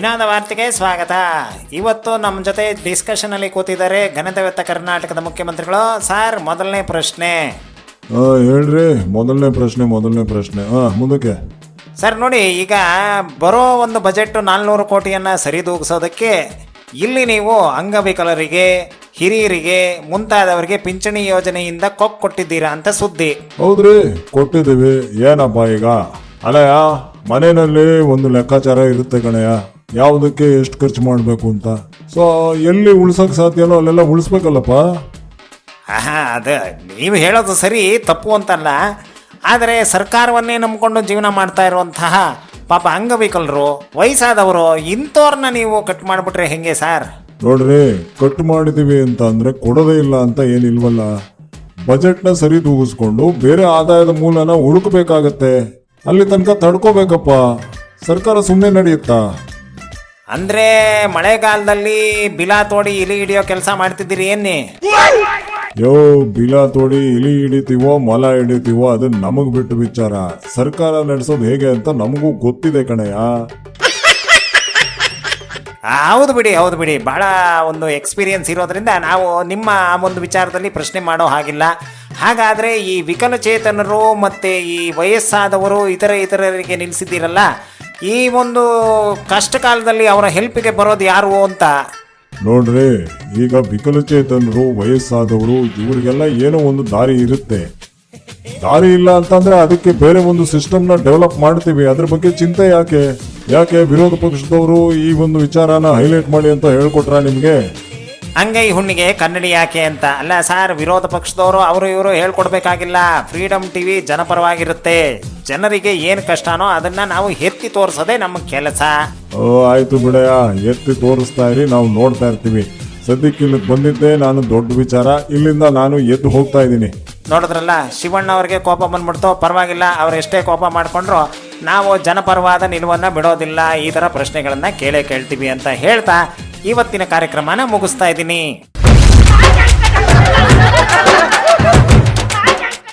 ನಿನಾದ ವಾರ್ತೆಗೆ ಸ್ವಾಗತ. ಇವತ್ತು ನಮ್ಮ ಜೊತೆ ಡಿಸ್ಕಷನ್ ಅಲ್ಲಿ ಕೂತಿದ್ದಾರೆ ಘನತೆವೆತ್ತ ಕರ್ನಾಟಕದ ಮುಖ್ಯಮಂತ್ರಿಗಳು. ಸರ್, ಮೊದಲನೇ ಪ್ರಶ್ನೆ. ಹೇಳ್ರಿ. ಮೊದಲನೇ ಪ್ರಶ್ನೆ ಮುಂದಕ್ಕೆ. ಸರ್ ನೋಡಿ, ಈಗ ಬರೋ ಒಂದು ಬಜೆಟ್ 400 ಕೋಟಿಯನ್ನು ಸರಿದೂಗಿಸೋದಕ್ಕೆ ಇಲ್ಲಿ ನೀವು ಅಂಗವಿಕಲರಿಗೆ, ಹಿರಿಯರಿಗೆ ಮುಂತಾದವರಿಗೆ ಪಿಂಚಣಿ ಯೋಜನೆಯಿಂದ ಕೊಟ್ಟಿದ್ದೀರಾ ಅಂತ ಸುದ್ದಿ. ಹೌದ್ರಿ, ಕೊಟ್ಟಿದ್ದೀವಿ. ಏನಪ್ಪ ಈಗ ಅಲ್ಲಯ್ಯ, ಮನೆಯಲ್ಲಿ ಒಂದು ಲೆಕ್ಕಾಚಾರ ಇರುತ್ತೆ ಕಣಯ್ಯ, ಯಾವುದಕ್ಕೆ ಎಷ್ಟು ಖರ್ಚು ಮಾಡಬೇಕು ಅಂತ. ಸೊ ಎಲ್ಲಿ ಉಳ್ಸಕ್ ಸಾಧ್ಯನೋ ಅಲ್ಲೆಲ್ಲ ಉಳಿಸ್ಬೇಕಲ್ಲಪ್ಪ. ಅದು ನೀವು ಹೇಳೋದು ಸರಿ, ತಪ್ಪು ಅಂತಲ್ಲ. ಆದರೆ ಸರ್ಕಾರವನ್ನೇ ನಂಬಿಕೊಂಡು ಜೀವನ ಮಾಡ್ತಾ ಇರುವಂತಹ ಪಾಪ ಅಂಗವಿಕಲರು, ವಯಸ್ಸಾದವರು, ಇಂಥವ್ರನ್ನ ನೀವು ಕಟ್ ಮಾಡಿಬಿಟ್ರೆ ಹೆಂಗೆ ಸರ್? ನೋಡ್ರಿ, ಕಟ್ ಮಾಡಿದೀವಿ ಅಂತ ಅಂದ್ರೆ ಕೊಡೋದೇ ಇಲ್ಲ ಅಂತ ಏನಿಲ್ವಲ್ಲ. ಬಜೆಟ್ನ ಸರಿ ತೂಗಿಸ್ಕೊಂಡು ಬೇರೆ ಆದಾಯದ ಮೂಲನ ಹುಡುಕಬೇಕಾಗತ್ತೆ. ಅಲ್ಲಿ ತನಕ ತಡ್ಕೋಬೇಕಪ್ಪ. ಸರ್ಕಾರ ಸುಮ್ಮನೆ ನಡೆಯುತ್ತಾ? ಅಂದ್ರೆ ಮಳೆಗಾಲದಲ್ಲಿ ಬಿಲಾ ತೋಡಿ ಇಲಿ ಹಿಡಿಯೋ ಕೆಲಸ ಮಾಡ್ತಿದ್ದೀರಿ ಏನಿ? ಬಿಲ ತೋಡಿ ಇಲಿ ಹಿಡಿತೀವೋ ಮೊಲ ಹಿಡಿತೀವೋ ಅದು ನಮಗ್ ಬಿಟ್ಟು ವಿಚಾರ. ಸರ್ಕಾರ ನಡೆಸೋದು ಹೇಗೆ ಅಂತ ನಮಗೂ ಗೊತ್ತಿದೆ ಕಣಯ್ಯ. ಹೌದು ಬಿಡಿ, ಬಹಳ ಒಂದು ಎಕ್ಸ್ಪೀರಿಯನ್ಸ್ ಇರೋದ್ರಿಂದ ನಾವು ನಿಮ್ಮ ಒಂದು ವಿಚಾರದಲ್ಲಿ ಪ್ರಶ್ನೆ ಮಾಡೋ ಹಾಗಿಲ್ಲ. ಹಾಗಾದರೆ ಈ ವಿಕಲಚೇತನರು ಮತ್ತು ಈ ವಯಸ್ಸಾದವರು ಇತರರಿಗೆ ನಿಲ್ಲಿಸಿದ್ದೀರಲ್ಲ, ಈ ಒಂದು ಕಷ್ಟ ಕಾಲದಲ್ಲಿ ಅವರ ಹೆಲ್ಪಿಗೆ ಬರೋದು ಯಾರು ಅಂತ? ನೋಡ್ರಿ, ಈಗ ವಿಕಲಚೇತನರು, ವಯಸ್ಸಾದವರು ಇವರಿಗೆಲ್ಲ ಏನೋ ಒಂದು ದಾರಿ ಇರುತ್ತೆ. ದಾರಿ ಇಲ್ಲ ಅಂತಂದ್ರೆ ಅದಕ್ಕೆ ಬೇರೆ ಒಂದು ಸಿಸ್ಟಮ್ನ ಡೆವಲಪ್ ಮಾಡ್ತೀವಿ. ಅದ್ರ ಬಗ್ಗೆ ಚಿಂತೆ ಯಾಕೆ ವಿರೋಧ ಪಕ್ಷದವರು ಈ ಒಂದು ವಿಚಾರನ ಹೈಲೈಟ್ ಮಾಡಿ ಅಂತ ಹೇಳ್ಕೊಟ್ರ ನಿಮ್ಗೆ? ಅಂಗೈ ಹುಣ್ಣಿಗೆ ಕನ್ನಡಿ ಯಾಕೆ ಅಂತ ಅಲ್ಲ ಸರ್, ವಿರೋಧ ಪಕ್ಷದವರು ಅವರು ಇವರು ಹೇಳ್ಕೊಡ್ಬೇಕಾಗಿಲ್ಲ. Freedom TV ಜನಪರವಾಗಿರುತ್ತೆ. ಜನರಿಗೆ ಏನು ಕಷ್ಟನೋ ಅದನ್ನ ನಾವು ಎತ್ತಿ ತೋರಿಸೋದೇ ನಮ್ಮ ಕೆಲಸ. ಆಯ್ತು ಬಿಡಯ್ಯ, ಎತ್ತಿ ತೋರಿಸ್ತಾ ಇರಿ, ನಾವು ನೋಡ್ತಾ ಇರ್ತೀವಿ. ಸದ್ಯಕ್ಕೆ ಇಲ್ಲಿಗೆ ಬಂದಿದ್ದೆ ನಾನು ದೊಡ್ಡ ವಿಚಾರ. ಇಲ್ಲಿಂದ ನಾನು ಎದ್ದು ಹೋಗ್ತಾ ಇದ್ದೀನಿ. ನೋಡಿದ್ರಲ್ಲ, ಶಿವಣ್ಣ ಅವ್ರಿಗೆ ಕೋಪ ಬಂದ್ಬಿಡ್ತು. ಪರವಾಗಿಲ್ಲ, ಅವ್ರು ಎಷ್ಟೇ ಕೋಪ ಮಾಡ್ಕೊಂಡ್ರು ನಾವು ಜನಪರವಾದ ನಿಲುವನ್ನು ಬಿಡೋದಿಲ್ಲ. ಈ ಥರ ಪ್ರಶ್ನೆಗಳನ್ನ ಕೇಳ್ತೀವಿ ಅಂತ ಹೇಳ್ತಾ ಇವತ್ತಿನ ಕಾರ್ಯಕ್ರಮನ ಮುಗಿಸ್ತಾ ಇದ್ದೀನಿ.